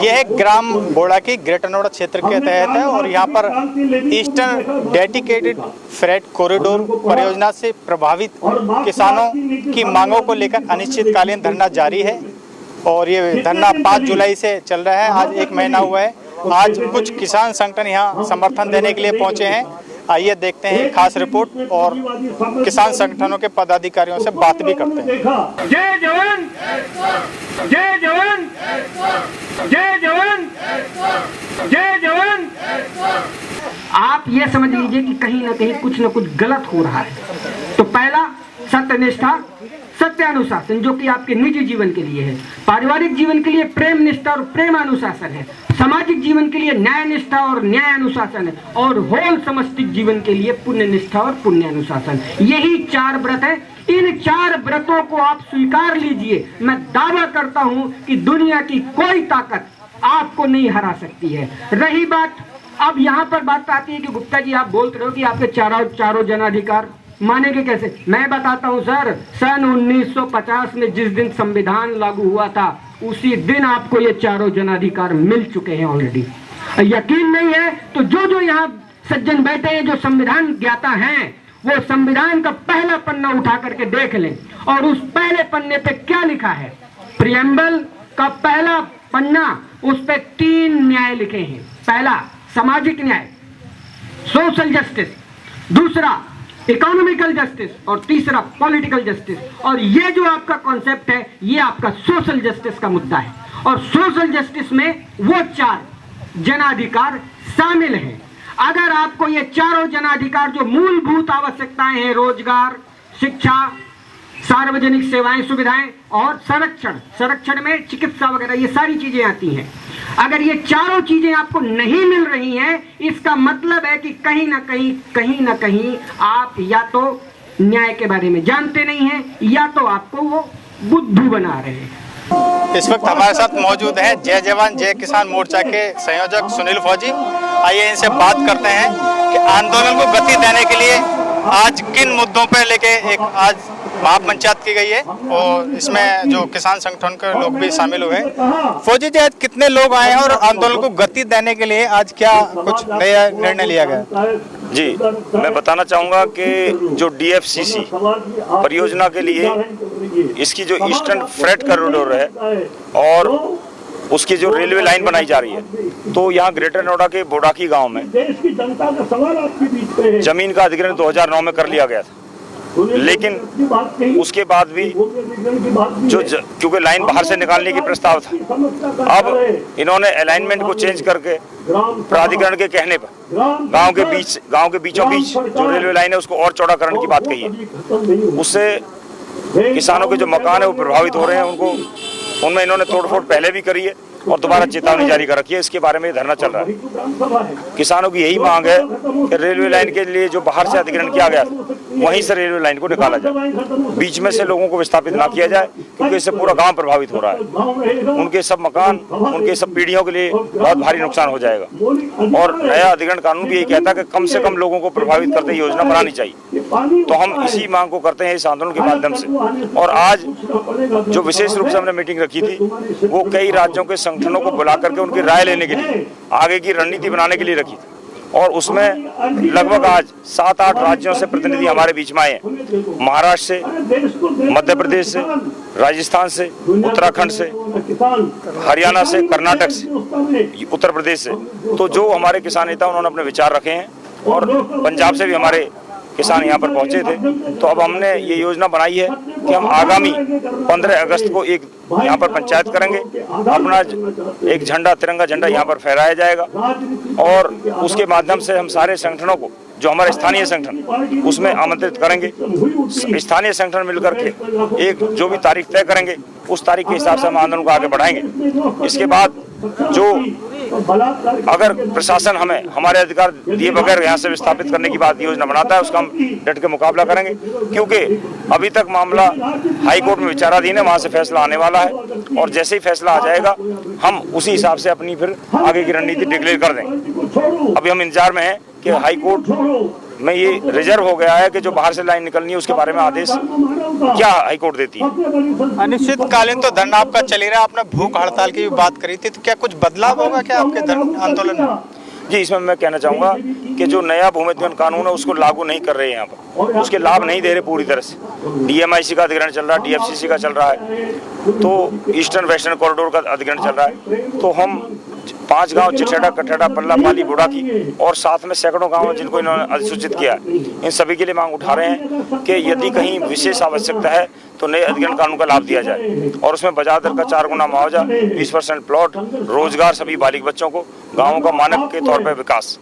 यह है ग्राम बोड़ाकी ग्रेटर नोएडा क्षेत्र के तहत है और यहाँ पर ईस्टर्न डेडिकेटेड फ्रेट कॉरिडोर परियोजना से प्रभावित किसानों की मांगों को लेकर अनिश्चितकालीन धरना जारी है और ये धरना 5 जुलाई से चल रहा है। आज 1 महीना हुआ है। आज कुछ किसान संगठन यहाँ समर्थन देने के लिए पहुंचे हैं। आइए देखते हैं खास रिपोर्ट और किसान संगठनों के पदाधिकारियों से बात भी करते हैं। जय जवान, जय जवान, जय जवान, जय जवान। आप ये समझ लीजिए कि कहीं ना कहीं कुछ न कुछ गलत हो रहा है। तो पहला सत्यनिष्ठा, सत्यानुशासन, जो कि आपके निजी जीवन के लिए है, पारिवारिक जीवन के लिए प्रेम निष्ठा और प्रेम अनुशासन है, सामाजिक जीवन के लिए न्याय निष्ठा और न्याय अनुशासन है, और होल समष्टिक जीवन के लिए पुण्य निष्ठा और पुण्य अनुशासन। यही 4 व्रत है। इन 4 व्रतों को आप स्वीकार लीजिए। मैं दावा करता हूं कि दुनिया की कोई ताकत आपको नहीं हरा सकती है। रही बात, अब यहाँ पर बात आती है कि गुप्ता जी आप बोलते रहो कि आपके चारों जनाधिकार मानेंगे कैसे। मैं बताता हूं सर, सन 1950 में जिस दिन संविधान लागू हुआ था उसी दिन आपको ये 4 जनाधिकार मिल चुके हैं ऑलरेडी। यकीन नहीं है तो जो यहाँ सज्जन बैठे हैं जो संविधान ज्ञाता हैं, वो संविधान का पहला पन्ना उठा करके देख लें और उस पहले पन्ने पे क्या लिखा है। प्रियम्बल का पहला पन्ना, उस पे 3 न्याय लिखे हैं। पहला सामाजिक न्याय, सोशल जस्टिस, दूसरा इकोनॉमिकल जस्टिस और तीसरा पॉलिटिकल जस्टिस। और ये जो आपका कॉन्सेप्ट है ये आपका सोशल जस्टिस का मुद्दा है और सोशल जस्टिस में वो 4 जनाधिकार शामिल हैं। अगर आपको ये 4 जनाधिकार जो मूलभूत आवश्यकताएं हैं, रोजगार, शिक्षा, सार्वजनिक सेवाएं सुविधाएं और संरक्षण में चिकित्सा वगैरह, ये सारी चीजें आती हैं। अगर ये 4 चीजें आपको नहीं मिल रही हैं, इसका मतलब है कि कहीं ना कहीं आप या तो न्याय के बारे में जानते नहीं हैं या तो आपको वो बुद्धू बना रहे हैं। इस वक्त हमारे साथ मौजूद हैं जय जवान जय किसान मोर्चा के संयोजक सुनील फौजी। आइए इनसे बात करते हैं कि आंदोलन को गति देने के लिए आज किन मुद्दों पर लेके एक आज महापंचायत की गई है और इसमें जो किसान संगठन के लोग भी शामिल हुए हैं। फौजी जी, आज कितने लोग आए हैं और आंदोलन को गति देने के लिए आज क्या कुछ नया निर्णय लिया गया? जी, मैं बताना चाहूँगा कि जो DFCC परियोजना के लिए इसकी जो ईस्टर्न फ्रेट कॉरिडोर है और उसकी जो रेलवे लाइन बनाई जा रही है, तो यहाँ ग्रेटर नोएडा के बोड़ाकी गांव में जमीन का अधिग्रहण 2009 में कर लिया गया था। लेकिन उसके बाद भी क्योंकि लाइन बाहर से निकालने की प्रस्ताव था, अब इन्होंने अलाइनमेंट को चेंज करके प्राधिकरण के कहने पर गांव के बीचों बीच जो रेलवे लाइन है उसको और चौड़ा करने की बात कही है। उससे किसानों के जो मकान है वो प्रभावित हो रहे हैं। उनमें इन्होंने तोड़फोड़ पहले भी करी है और दोबारा चेतावनी जारी कर रखी है। इसके बारे में धरना चल रहा है। किसानों की यही मांग है कि रेलवे लाइन के लिए जो बाहर से अधिग्रहण किया गया था वहीं से रेलवे लाइन को निकाला जाए, बीच में से लोगों को विस्थापित ना किया जाए, क्योंकि इससे पूरा गांव प्रभावित हो रहा है। उनके सब मकान, उनके सब पीढ़ियों के लिए बहुत भारी नुकसान हो जाएगा। और नया अधिग्रहण कानून भी यही कहता है कि कम से कम लोगों को प्रभावित करते योजना बनानी चाहिए। तो हम इसी मांग को करते हैं इस आंदोलन के माध्यम से। और आज जो विशेष रूप से हमने मीटिंग रखी थी वो कई राज्यों के संगठनों को बुला करके उनकी राय लेने के लिए, आगे की रणनीति बनाने के लिए रखी थी। और उसमें लगभग आज 7-8 राज्यों से प्रतिनिधि हमारे बीच में आए हैं। महाराष्ट्र से, मध्य प्रदेश से, राजस्थान से, उत्तराखंड से, हरियाणा से, कर्नाटक से, उत्तर प्रदेश से। तो जो हमारे किसान नेता उन्होंने अपने विचार रखे हैं और पंजाब से भी हमारे किसान यहाँ पर पहुंचे थे। तो अब हमने ये योजना बनाई है कि हम आगामी 15 अगस्त को एक यहाँ पर पंचायत करेंगे। अपना एक झंडा, तिरंगा झंडा यहाँ पर फहराया जाएगा और उसके माध्यम से हम सारे संगठनों को, जो हमारे स्थानीय संगठन, उसमें आमंत्रित करेंगे। स्थानीय संगठन मिलकर के एक जो भी तारीख तय करेंगे उस तारीख के हिसाब से हम आंदोलन को आगे बढ़ाएंगे। इसके बाद जो अगर प्रशासन हमें हमारे अधिकार दिए बगैर यहाँ से विस्थापित करने की बात योजना बनाता है, उसका हम डट के मुकाबला करेंगे। क्योंकि अभी तक मामला हाई कोर्ट में विचाराधीन है, वहाँ से फैसला आने वाला है और जैसे ही फैसला आ जाएगा हम उसी हिसाब से अपनी फिर आगे की रणनीति डिक्लेयर कर देंगे। अभी हम इंतजार में हैं कि हाई कोर्ट में ये रिजर्व हो गया है कि जो बाहर से लाइन निकलनी है उसके बारे में आदेश क्या हाईकोर्ट देती है। अनिश्चितकालीन तो धरना आपका चल ही रहा है, आपने भूख हड़ताल की भी बात करी थी, तो क्या कुछ बदलाव होगा क्या आपके आंदोलन में? जी, इसमें मैं कहना चाहूँगा कि जो नया भूमि अधिग्रहण कानून है उसको लागू नहीं कर रहे हैं यहाँ पर, उसके लाभ नहीं दे रहे पूरी तरह से। DMIC का अधिग्रहण चल रहा है, DFCC का चल रहा है, तो ईस्टर्न वेस्टर्न कॉरिडोर का अधिग्रहण चल रहा है। तो हम 5 गांव चिठेड़ा, कठेड़ा, पल्ला, पाली, बुढ़ाकी और साथ में सैकड़ों गांव जिनको इन्होंने अधिसूचित किया, इन सभी के लिए मांग उठा रहे हैं कि यदि कहीं विशेष आवश्यकता है तो नए अधिग्रहण कानून का लाभ दिया जाए और उसमें बाजार दर का 4 गुना मुआवजा, 20% प्लॉट, रोजगार सभी बालिग बच्चों को, गाँवों का मानक के तौर पर विकास।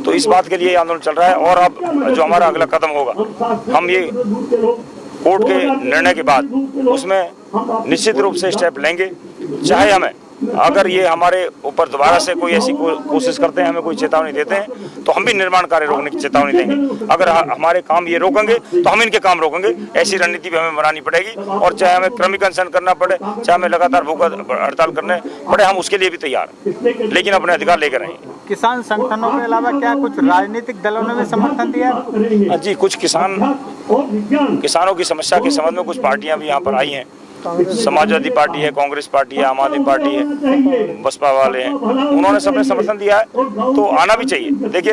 तो इस बात के लिए आंदोलन चल रहा है। और अब जो हमारा अगला कदम होगा, हम ये कोर्ट के निर्णय के बाद उसमें निश्चित रूप से स्टेप लेंगे। चाहे हमें अगर ये हमारे ऊपर दोबारा से कोई ऐसी कोशिश करते हैं, हमें कोई चेतावनी देते हैं, तो हम भी निर्माण कार्य रोकने की चेतावनी देंगे। अगर हमारे काम ये रोकेंगे तो हम इनके काम रोकेंगे। ऐसी रणनीति भी हमें बनानी पड़ेगी और चाहे हमें क्रमिक अनशन करना पड़े, चाहे हमें लगातार भूख हड़ताल करने पड़े, हम उसके लिए भी तैयार हैं, लेकिन अपने अधिकार लेकर रहेंगे। किसान संगठनों के अलावा क्या कुछ राजनीतिक दलों ने भी समर्थन दिया? जी, कुछ किसानों की समस्या के संबंध में कुछ पार्टियां भी यहाँ पर आई हैं। समाजवादी पार्टी है, कांग्रेस पार्टी है, आम आदमी पार्टी है, बसपा वाले हैं, उन्होंने सबने समर्थन दिया है, तो आना भी चाहिए। देखिए,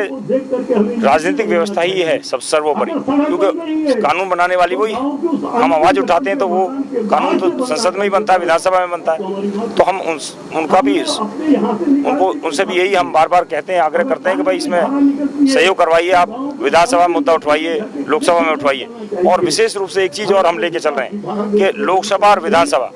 राजनीतिक व्यवस्था ही है सब सर्वोपरि, क्योंकि कानून बनाने वाली वही है। हम आवाज उठाते हैं तो वो कानून तो संसद में ही बनता है, विधानसभा में बनता है। तो हम उनसे भी यही हम बार बार कहते हैं, आग्रह करते हैं कि भाई इसमें सहयोग करवाइए, आप विधानसभा में मुद्दा उठवाइए, लोकसभा में उठवाइए। और विशेष रूप से एक चीज और हम लेके चल रहे हैं कि लोकसभा और विधानसभा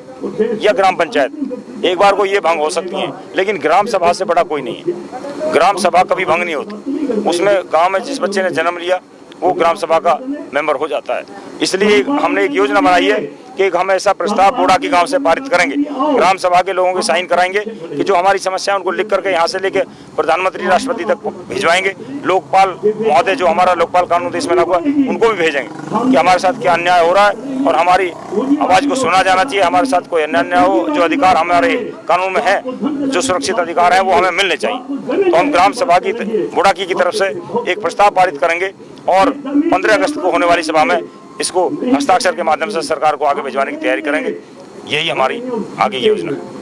या ग्राम पंचायत एक बार को ये भंग हो सकती है, लेकिन ग्राम सभा से बड़ा कोई नहीं है। ग्राम सभा कभी भंग नहीं होती, उसमें गांव में जिस बच्चे ने जन्म लिया वो ग्राम सभा का मेंबर हो जाता है। इसलिए हमने एक योजना बनाई है कि हम ऐसा प्रस्ताव बोड़ा की गांव से पारित करेंगे, ग्राम सभा के लोगों के साइन कराएंगे कि जो हमारी समस्या है उनको लिख करके यहाँ से लेके प्रधानमंत्री राष्ट्रपति तक भिजवाएंगे। लोकपाल महोदय जो हमारा लोकपाल कानून देश में लागू है उनको भी भेजेंगे कि हमारे साथ क्या अन्याय हो रहा है और हमारी आवाज को सुना जाना चाहिए, हमारे साथ कोई अन्याय हो, जो अधिकार हमारे कानून में है, जो सुरक्षित अधिकार है वो हमें मिलने चाहिए। तो हम ग्राम सभा की बुढ़ाकी की तरफ से एक प्रस्ताव पारित करेंगे और 15 अगस्त को होने वाली सभा में इसको हस्ताक्षर के माध्यम से सरकार को आगे भिजवाने की तैयारी करेंगे। यही हमारी आगे की योजना है।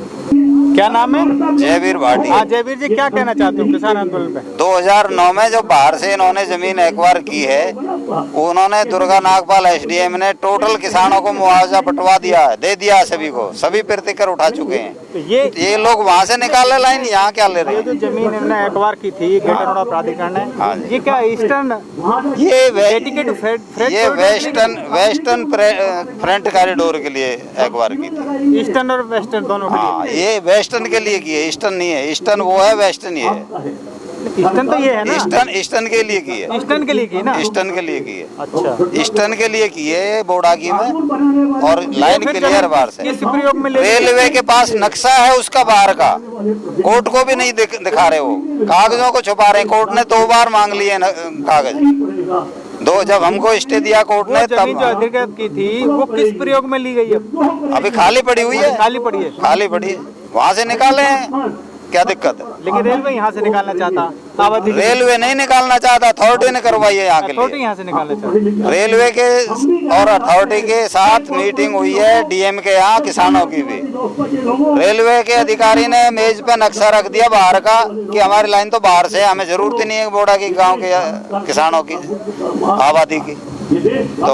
क्या नाम है? जयवीर भाटी। हाँ जयवीर जी, क्या कहना चाहते हो किसान आंदोलन पे? 2009 में जो बाहर से इन्होंने जमीन एक्वायर की है, उन्होंने दुर्गा नागपाल SDM ने टोटल किसानों को मुआवजा बंटवा दिया है, दे दिया है सभी को, सभी प्रतिकर उठा चुके हैं। तो ये लोग वहाँ से निकाले लाइन, यहाँ क्या ले रहे हैं? जो जमीन इन्होंने एक्वायर की थी ग्रेटर नोएडा प्राधिकरण ने, हाँ, ये क्या ईस्टर्न ये वेस्टर्न फ्रंट कॉरिडोर के लिए एक्वायर की थी। ईस्टर्न और वेस्टर्न दोनों के हाँ, ये वेस्टर्न के लिए की है, ईस्टर्न नहीं है। ईस्टर्न वो है, वेस्टर्न ये है। ईस्टर्न तो ये है ना? ईस्टर्न के लिए की है। ईस्टर्न के लिए की ना? ईस्टर्न के लिए की है। अच्छा, ईस्टर्न के लिए की है बोड़ागी में, और लाइन क्लियर बाहर से। किस प्रयोग में रेलवे के पास नक्शा है उसका बाहर का, कोर्ट को भी नहीं दिखा रहे, वो कागजों को छुपा रहे। कोर्ट ने 2 बार मांग लिए कागज, जब हमको स्टे दिया कोर्ट ने, तब जो अधिकृत की थी वो किस प्रयोग में ली गई है? अभी खाली पड़ी हुई है। खाली पड़ी है? खाली पड़ी है, वहाँ से निकाले हैं, क्या दिक्कत है? लेकिन रेलवे यहाँ से निकालना चाहता, रेलवे नहीं निकालना चाहता, अथॉरिटी ने करवाई है यहाँ के लिए। यहाँ से निकालना चाहता। रेलवे के और अथॉरिटी के साथ मीटिंग हुई है, DM के यहाँ, किसानों की भी। रेलवे के अधिकारी ने मेज पे नक्शा रख दिया बाहर का कि हमारी लाइन तो बाहर से, हमें जरूरत ही नहीं है बोड़ा की गाँव के किसानों की आबादी की। तो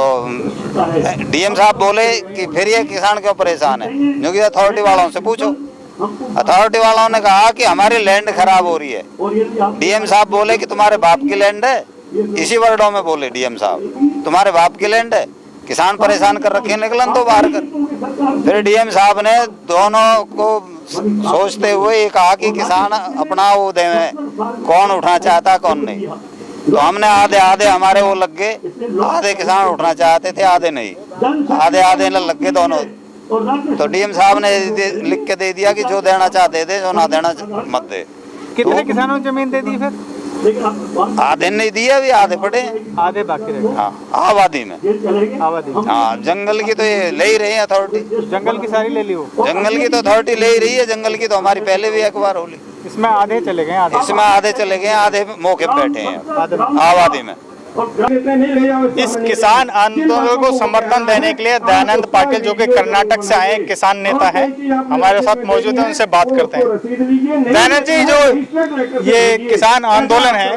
DM साहब बोले कि फिर ये किसान क्यों परेशान है, क्योंकि अथॉरिटी वालों से पूछो। अथॉरिटी वालों ने कहा कि हमारी लैंड खराब हो रही है। DM साहब बोले कि तुम्हारे बाप की लैंड है, इसी वर्डों में बोले DM साहब, तुम्हारे बाप की लैंड है, किसान परेशान कर रखे, निकलन तो बाहर कर। फिर DM साहब ने दोनों को सोचते हुए ये कहा कि किसान अपना वो दे, कौन उठना चाहता कौन नहीं। तो हमने आधे हमारे वो लग गए, आधे किसान उठना चाहते थे, आधे नहीं, आधे लग गए दोनों। तो DM साहब ने लिख के दे दिया कि जो देना चाहते थे, जो ना देना मत दे। कितने किसानों को जमीन दे दी फिर? आधे नहीं दिए, अभी आधे पड़े, आधे बाकी रहे। हाँ, आबादी में। हाँ, जंगल की तो ये ले ही रही है अथॉरिटी। जंगल की सारी ले ली हो? जंगल की तो अथॉरिटी ले ही रही है, जंगल की तो हमारी पहले भी एक बार होली। इसमें आधे चले गए, इसमें आधे चले गए, आधे मौके पे बैठे हैं आबादी में। इस किसान आंदोलन को समर्थन देने के लिए दयानंद पाटिल, जो कि कर्नाटक से आए किसान नेता हैं, हमारे साथ मौजूद हैं, उनसे बात करते हैं। दयानंद जी, जो ये किसान आंदोलन है,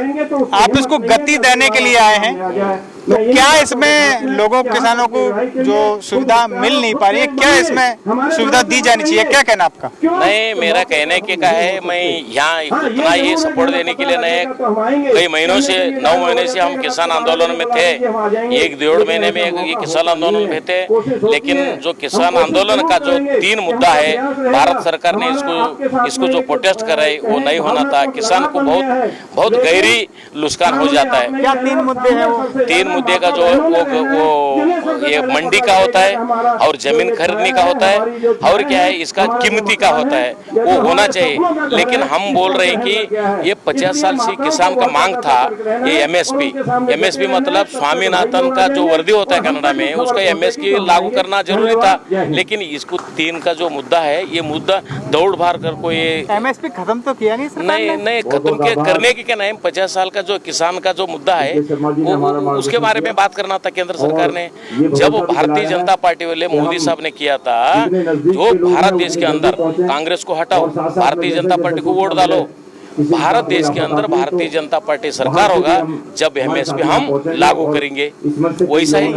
आप इसको गति देने के लिए आए हैं, तो क्या इसमें लोगों किसानों को जो सुविधा मिल नहीं पा रही है, क्या इसमें सुविधा दी जानी चाहिए, क्या कहना आपका? नहीं, मेरा कहने के का है, मैं यहाँ इतना ये सपोर्ट देने के लिए नहीं, कई महीनों से 9 महीने से हम किसान आंदोलन में थे, 1-1.5 महीने में ये किसान आंदोलन में थे, लेकिन जो किसान आंदोलन का जो 3 मुद्दा है, भारत सरकार ने इसको जो प्रोटेस्ट कर रही वो नहीं होना था। किसान को बहुत गहरी नुकसान हो जाता है। क्या 3 मुद्दे हैं वो? 3 मुद्दे का जो वो ये मंडी का होता है और जमीन खरीदने का होता है, और क्या है इसका कीमती का होता है, वो होना चाहिए। लेकिन हम बोल रहे हैं कि ये 50 साल से किसान का मांग था, ये एमएसपी मतलब स्वामीनाथन का जो वर्दी होता है कनाडा में, उसका एमएसपी लागू करना जरूरी था। लेकिन इसको 3 का जो मुद्दा है, ये मुद्दा दौड़ भार कर को ये एमएसपी खत्म तो किया नहीं सरकार ने? नहीं खत्म करने की क्या नहीं, 50 साल का जो किसान का जो मुद्दा है वो उसके बारे में बात करना था केंद्र सरकार ने। जब भारतीय जनता पार्टी वाले मोदी साहब ने किया था, जो भारत देश के अंदर कांग्रेस को हटाओ, भारतीय जनता पार्टी को वोट डालो, भारत देश के अंदर भारतीय जनता पार्टी सरकार होगा जब एमएसपी हम लागू करेंगे। वैसा ही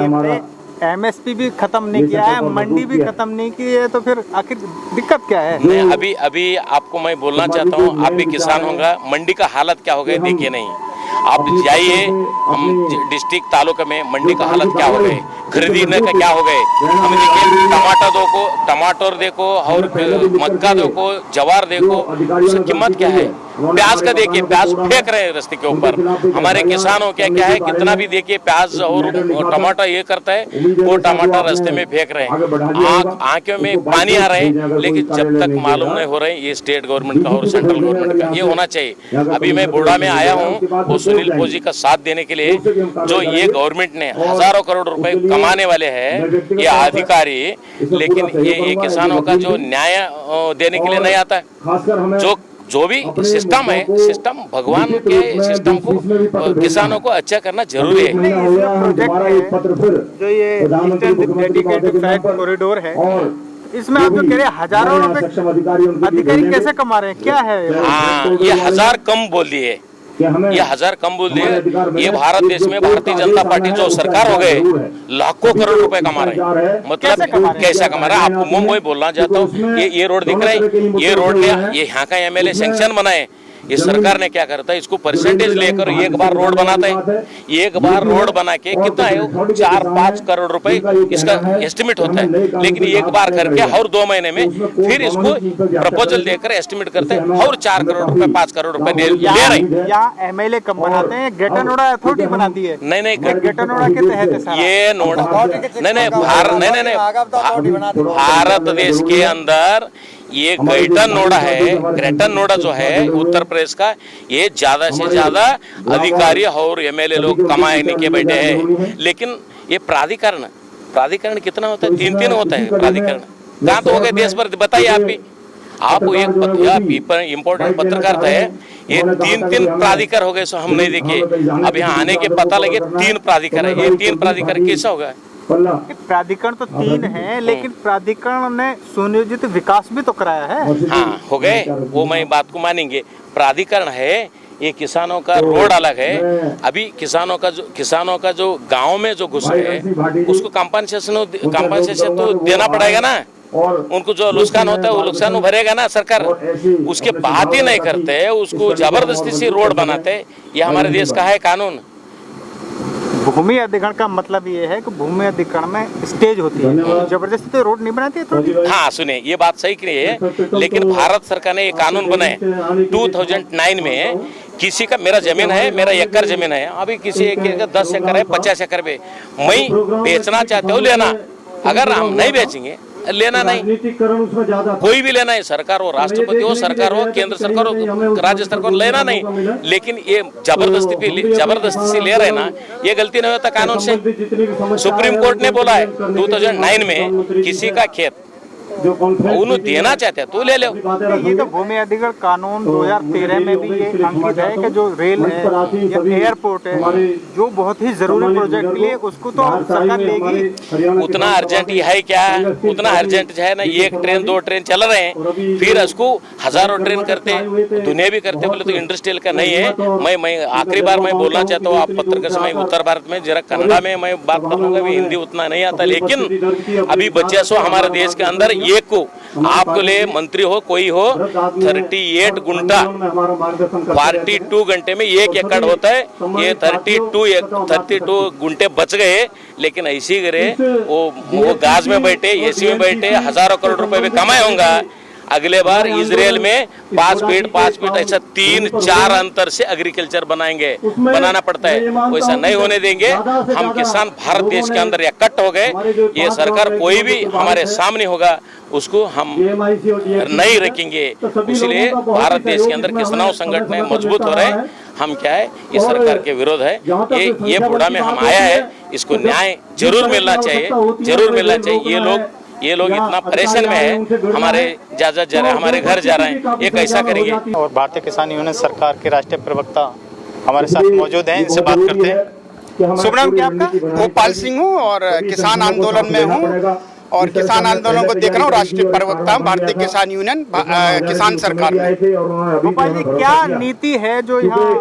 एमएसपी भी खत्म नहीं किया है, मंडी भी खत्म नहीं की है, तो फिर आखिर दिक्कत क्या है? नहीं, अभी आपको मैं बोलना चाहता हूँ, आप भी किसान होगा, मंडी का हालत क्या हो गया देखिए नहीं। आप जाइए, हम डिस्ट्रिक्ट तालुका में मंडी का हालत क्या हो गए, खरीदने का क्या हो गए। हम देखिए टमाटर देखो और मक्का देखो, जवार देखो, उसकी कीमत क्या है। प्याज का देखिए, प्याज फेंक रहे हैं रास्ते के ऊपर। हमारे किसानों क्या क्या है, कितना भी देखिए प्याज और टमाटर ये करता है, वो टमाटर रास्ते में फेंक रहे हैं, आंखों में पानी आ रहे हैं। लेकिन जब तक मालूम नहीं हो रहे ये स्टेट गवर्नमेंट का और सेंट्रल गवर्नमेंट का, ये होना चाहिए। अभी मैं बुढ़ा में आया हूँ, वो सुनील फौजी का साथ देने के लिए, जो ये गवर्नमेंट ने हजारों करोड़ रुपए कमाने वाले हैं ये अधिकारी, लेकिन ये किसानों का जो न्याय देने के लिए नहीं आता है। जो भी सिस्टम है, सिस्टम भगवान के सिस्टम को किसानों को अच्छा करना जरूरी है। जो ये ईस्टर्न डेडिकेटेड फ्रेट कॉरिडोर है, इसमें आप जो कह रहे हैं हजारों रुपए अधिकारी कैसे कमा रहे हैं, क्या है? हाँ, ये 1000 कम बोल दिए, ये 1000 कम बोल दिए। ये भारत देश में भारतीय जनता पार्टी जो सरकार हो गए, लाखों करोड़ रुपए कमा रहे हैं। मतलब कैसा कमा रहा है? आपको मुंबई बोलना चाहता हूँ, ये रोड दिख रहा है, ये रोड ने ये यहाँ का एमएलए सैंक्शन बनाए। इस सरकार ने क्या करता है, इसको परसेंटेज लेकर एक बार रोड बनाता है, एक बार रोड बना के कितना है 4-5 करोड़ रुपए इसका एस्टिमेट होता है। लेकिन एक बार करके और 2 महीने में फिर इसको प्रपोजल देकर एस्टिमेट करते हैं और 4 करोड़ रुपए 5 करोड़ रुपए ले रहे हैं। यहाँ एमएलए कब बनाते हैं? ग्रेटर नोएडा अथॉरिटी बनाती है। नहीं, ग्रेटर नोएडा के तहत ये नोएडा नहीं भारत देश के अंदर ये ग्रेटर नोएडा है। ग्रेटर नोएडा जो है उत्तर प्रदेश का, ये ज्यादा से ज्यादा अधिकारी और एमएलए लोग कमाने के बैठे हैं। लेकिन ये प्राधिकरण कितना होता है? 3 होता है प्राधिकरण। कहाँ तो हो गए देश भर, बताइए आप भी। आप एक इम्पोर्टेंट पत्रकार थे, ये 3 प्राधिकार हो गए, सो हम नहीं देखे। अब यहाँ आने के पता लगे 3 प्राधिकार है। ये 3 प्राधिकार कैसा होगा? प्राधिकरण तो 3 है, लेकिन प्राधिकरण ने सुनियोजित विकास भी तो कराया है। हाँ, हो गए, वो मैं बात को मानेंगे। प्राधिकरण है, ये किसानों का रोड अलग है। अभी किसानों का जो गांव में जो घुस है उसको कंपनसेशन तो देना पड़ेगा ना। उनको जो नुकसान होता है वो नुकसान भरेगा ना सरकार। उसके बात ही नहीं करते, उसको जबरदस्ती से रोड बनाते। ये हमारे देश का है कानून। भूमि अधिग्रहण का मतलब ये है कि भूमि अधिग्रहण में स्टेज होती है, जबरदस्ती तो रोड नहीं बनाती है। हाँ, सुने, ये बात सही कही है, लेकिन भारत सरकार ने ये कानून बनाए 2009 में। किसी का मेरा जमीन है, मेरा एकड़ जमीन है, अभी किसी एक 10 एकड़ है, 50 एकड़ पे मैं बेचना चाहते हो लेना, अगर हम नहीं बेचेंगे लेना नहीं, कोई भी लेना है, सरकार हो, राष्ट्रपति हो, सरकार हो, केंद्र सरकार हो, राज्य सरकार, लेना नहीं। लेकिन ये जबरदस्ती से ले रहे ना, ये गलती नहीं होता कानून से। सुप्रीम कोर्ट ने बोला है 2009 में, किसी का खेत उन्होंने देना चाहते हैं तो ले लो। ये तो भूमि अधिग्रहण कानून 2013 में भी ये अंकित है कि जो रेल है या एयरपोर्ट है जो बहुत ही जरूरी प्रोजेक्ट के लिए उसको तो सरकार लेगी। उतना अर्जेंट है क्या? उतना अर्जेंट है ना, एक ट्रेन 2 ट्रेन चल रहे हैं, फिर उसको हजारों ट्रेन करते, दुनिया भी करते, बोले तो इंडस्ट्रियल का नहीं है। मैं आखिरी बार मैं बोलना चाहता हूँ आप पत्रकार से, मैं उत्तर भारत में जरा कन्नड़ा में मैं बात करूंगा, भी हिंदी उतना नहीं आता, लेकिन अभी बच्चे सो हमारे देश के अंदर एक को आपके लिए मंत्री हो कोई हो 38 गुंटा 42 घंटे में 1 एकड़ होता है, ये 32 गुंटे बच गए, लेकिन ऐसी करे वो गाज में बैठे एसी में बैठे हजारों करोड़ रुपए भी कमाए होंगे। अगले बार इजराइल में 5 फीट ऐसा 3-4 अंतर से एग्रीकल्चर बनाना पड़ता है, वैसा नहीं होने देंगे। हम किसान भारत देश के अंदर इकट्ठ हो गए, ये सरकार कोई भी हमारे सामने होगा उसको हम नहीं रखेंगे। इसलिए भारत देश के अंदर किसानों संगठन मजबूत हो रहे हैं। हम क्या है इस सरकार के विरोध है, ये बूढ़ा में हम आया है, इसको न्याय जरूर मिलना चाहिए, जरूर मिलना चाहिए। ये लोग इतना परेशान में है, हमारे इजाजत जा रहे हैं, हमारे घर जा रहे हैं, ये कैसा करेंगे? और भारतीय किसान यूनियन सरकार के राष्ट्रीय प्रवक्ता हमारे साथ मौजूद हैं, इनसे बात करते हैं। शुभ नाम क्या आपका? गोपाल सिंह हूँ और किसान आंदोलन में हूँ और किसान आंदोलन को देख रहा हूँ। राष्ट्रीय प्रवक्ता भारतीय किसान यूनियन किसान सरकार में। गोपाल जी, क्या नीति है जो यहाँ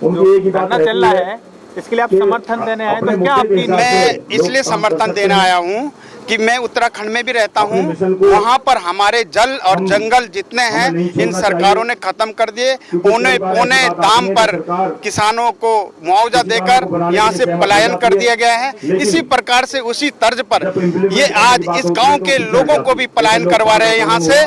धरना चल रहा है, इसके लिए आप समर्थन देने आए, तो क्या आपकी? मैं इसलिए समर्थन देने आया हूँ कि मैं उत्तराखंड में भी रहता हूँ, वहाँ पर हमारे जल और जंगल जितने हैं इन सरकारों ने खत्म कर दिए। पौने दाम पर किसानों को मुआवजा देकर यहाँ से पलायन कर दिया गया है। इसी प्रकार से उसी तर्ज पर ये आज इस गांव के लोगों को भी पलायन करवा रहे हैं यहाँ से,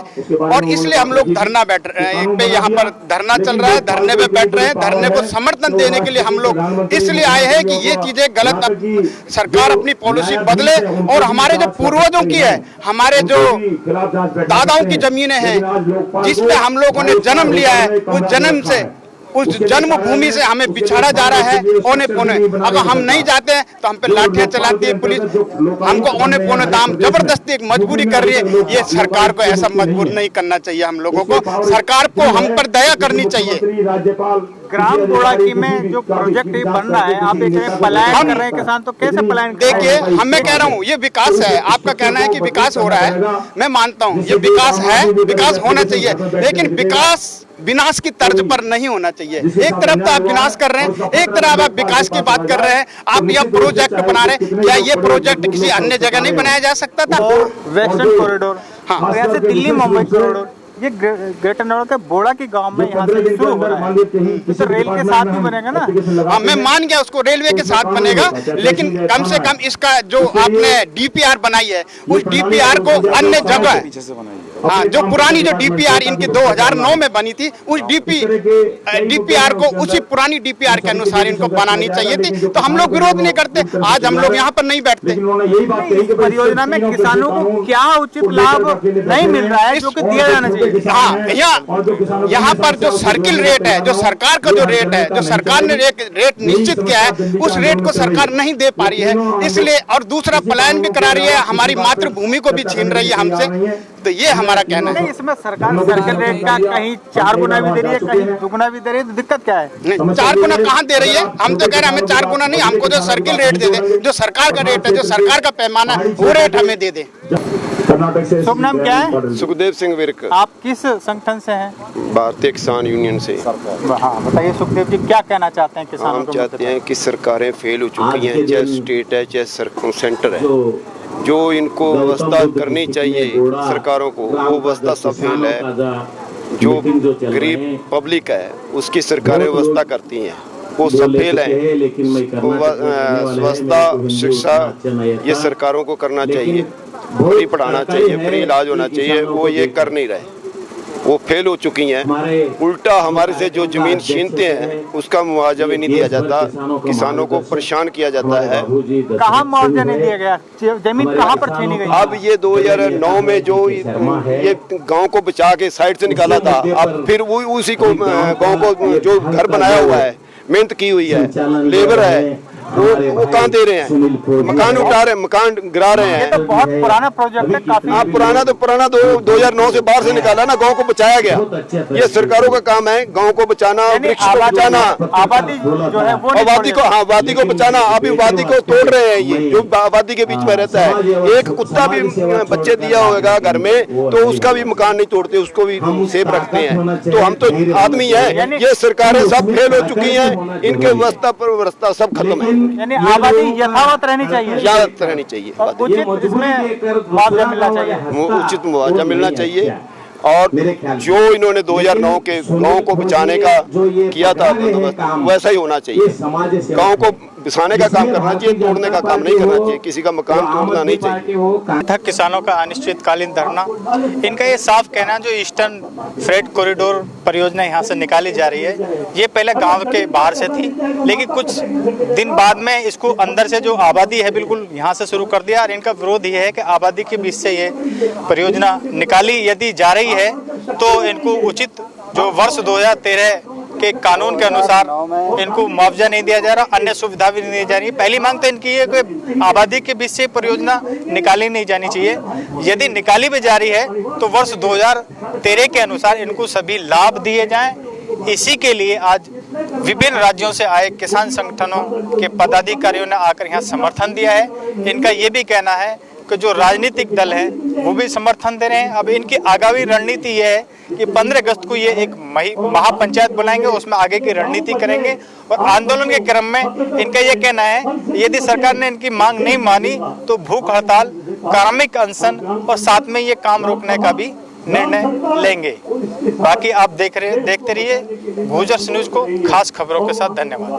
और इसलिए हम लोग धरना बैठ रहे हैं पे, यहाँ पर धरना चल रहा है, धरने पे बैठ रहे हैं। धरने को समर्थन देने के लिए हम लोग इसलिए आए हैं कि ये चीजें गलत, सरकार अपनी पॉलिसी बदले और हमारे जो पूर्वजों की है, हमारे जो दादाओं की जमीनें हैं जिसपे हम लोगों ने जन्म लिया है, उस जन्म से उस जन्मभूमि से हमें बिछाड़ा जा रहा है औने पौने। अगर हम नहीं जाते हैं तो हम पे लाठियां चलाती है पुलिस, हमको औने पौने दाम जबरदस्ती एक मजबूरी कर रही है। ये सरकार को ऐसा मजबूर नहीं करना चाहिए। हम लोगों को, सरकार को हम पर दया करनी चाहिए। ग्राम बोड़ाकी में जो प्रोजेक्ट बन रहा है, आप एक पलायन कर रहे हैं किसान, तो कैसे पलायन? देखिए, मैं कह रहा हूँ ये विकास है। आपका कहना है कि विकास हो रहा है, मैं मानता हूँ ये विकास है, विकास होना चाहिए, लेकिन विकास विनाश की तर्ज पर नहीं होना चाहिए। एक तरफ तो आप विनाश कर रहे हैं, एक तरफ आप विकास की बात कर रहे हैं। आप यह प्रोजेक्ट बना रहे हैं, क्या ये प्रोजेक्ट किसी अन्य जगह नहीं बनाया जा सकता था? वेस्टर्न कॉरिडोर, हाँ, यहाँ से दिल्ली मुंबई कॉरिडोर, ये ग्रेटर नोएडा के बोड़ाकी गांव में यहाँ से शुरू हो रहा है, तो रेल के साथ भी बनेगा ना? हाँ, मैं मान गया उसको रेलवे के साथ बनेगा, लेकिन कम से कम इसका जो आपने डीपीआर बनाई है, उस डीपीआर को अन्य जगह, हाँ, जो पुरानी जो डीपीआर इनकी 2009 में बनी थी, उस डीपीआर को उसी पुरानी डीपीआर के अनुसार इनको बनानी चाहिए थी। तो हम लोग विरोध नहीं करते, आज हम लोग यहाँ पर नहीं बैठते। इस परियोजना में किसानों को क्या उचित लाभ नहीं मिल रहा है जो कि दिया जाना चाहिए? हाँ, यहाँ पर जो सर्किल रेट है, जो सरकार का जो रेट है, जो सरकार ने रेट निश्चित किया है, उस रेट को सरकार नहीं दे पा रही है, इसलिए। और दूसरा पलायन भी करा रही है, हमारी मातृभूमि को भी छीन रही है हमसे। तो ये हमारा कहना है। इसमें सरकार सर्किल रेट का कहीं 4 गुना भी दे रही है, कहीं 2 गुना भी दे रही है, तो दिक्कत क्या है? नहीं, 4 गुना कहाँ दे रही है? हम तो कह रहे हैं हमें 4 गुना नहीं, हमको जो सर्किल रेट दे दे, जो सरकार का रेट है, जो सरकार का पैमाना है, वो रेट हमें दे दे। शुभ नाम क्या है? सुखदेव सिंह विर्क। आप किस संगठन से हैं? भारतीय किसान यूनियन से। हाँ, बताइए सुखदेव जी, क्या कहना चाहते हैं किसानों हम चाहते हैं कि सरकारें फेल हो चुकी हैं, चाहे स्टेट है चाहे सेंटर है। जो इनको व्यवस्था करनी चाहिए सरकारों को, वो व्यवस्था सब फेल है। जो गरीब पब्लिक है उसकी सरकारें व्यवस्था करती हैं, वो सब फेल है। व्यवस्था, शिक्षा ये सरकारों को करना चाहिए, फ्री पढ़ाना चाहिए, फ्री इलाज होना चाहिए, वो ये कर नहीं रहे, वो फेल हो चुकी हैं। उल्टा हमारे से जो जमीन छीनते हैं उसका मुआवजा भी नहीं दिया जाता, किसानों को परेशान किया जाता है। कहाँ मुआवजा नहीं दिया गया? जमीन कहाँ पर छीनी गई? अब ये 2009 में जो ये गांव को बचा के साइड से निकाला था, अब फिर वो उसी को गांव को जो घर बनाया हुआ है, मेहनत की हुई है, लेबर है, वो कहाँ दे रहे हैं, मकान उठा रहे हैं, मकान गिरा रहे ये हैं। तो बहुत पुराना प्रोजेक्ट है, काफी हाँ, पुराना तो 2009 से बाहर से निकाला ना, गांव को बचाया गया। ये सरकारों का काम है, गांव को बचाना, वृक्ष को बचाना, आबादी जो है वो आबादी को बचाना। अभी आबादी को तोड़ रहे हैं, ये जो आबादी के बीच में रहता है। एक कुत्ता भी बच्चे दिया होगा घर में तो उसका भी मकान नहीं तोड़ते, उसको भी सेफ रखते हैं। तो हम तो आदमी हैं, ये सरकारें सब फेल हो चुकी हैं, इनके व्यवस्था पर व्यवस्था सब खत्म है। यानी आबादी यथावत रहनी चाहिए, याद रहनी चाहिए, उचित इसमें मुआवजा मिलना चाहिए, उचित मुआवजा मिलना चाहिए। और जो इन्होंने 2009 के गांव को बचाने का किया था वैसा ही होना चाहिए। गांव को बचाने का काम करना चाहिए, तोड़ने का काम नहीं करना चाहिए, किसी का मकान तोड़ना नहीं चाहिए। था किसानों का अनिश्चितकालीन धरना। इनका ये साफ कहना जो ईस्टर्न फ्रेट कॉरिडोर परियोजना यहाँ से निकाली जा रही है, ये पहले गांव के बाहर से थी, लेकिन कुछ दिन बाद में इसको अंदर से जो आबादी है बिल्कुल यहाँ से शुरू कर दिया। और इनका विरोध ये है कि आबादी के बीच से ये परियोजना निकाली यदि जा रही है तो इनको उचित जो वर्ष 2013 के कानून के अनुसार इनको मुआवजा नहीं दिया जा रहा, अन्य सुविधा भी नहीं दी जा रही। पहली मांग तो इनकी है कि आबादी के बीच से परियोजना निकाली नहीं जानी चाहिए। यदि निकाली भी जा रही है तो वर्ष 2013 के अनुसार इनको सभी लाभ दिए जाएं। इसी के लिए आज विभिन्न राज्यों से आए किसान संगठनों के पदाधिकारियों ने आकर यहाँ समर्थन दिया है। इनका ये भी कहना है कि जो राजनीतिक दल है वो भी समर्थन दे रहे हैं। अब इनकी आगामी रणनीति ये है कि 15 अगस्त को ये एक महापंचायत बुलाएंगे, उसमें आगे की रणनीति करेंगे। और आंदोलन के क्रम में इनका ये कहना है यदि सरकार ने इनकी मांग नहीं मानी तो भूख हड़ताल, कार्मिक अनशन और साथ में ये काम रोकने का भी निर्णय लेंगे। बाकी आप देखते रहिए गुजर न्यूज को खास खबरों के साथ। धन्यवाद।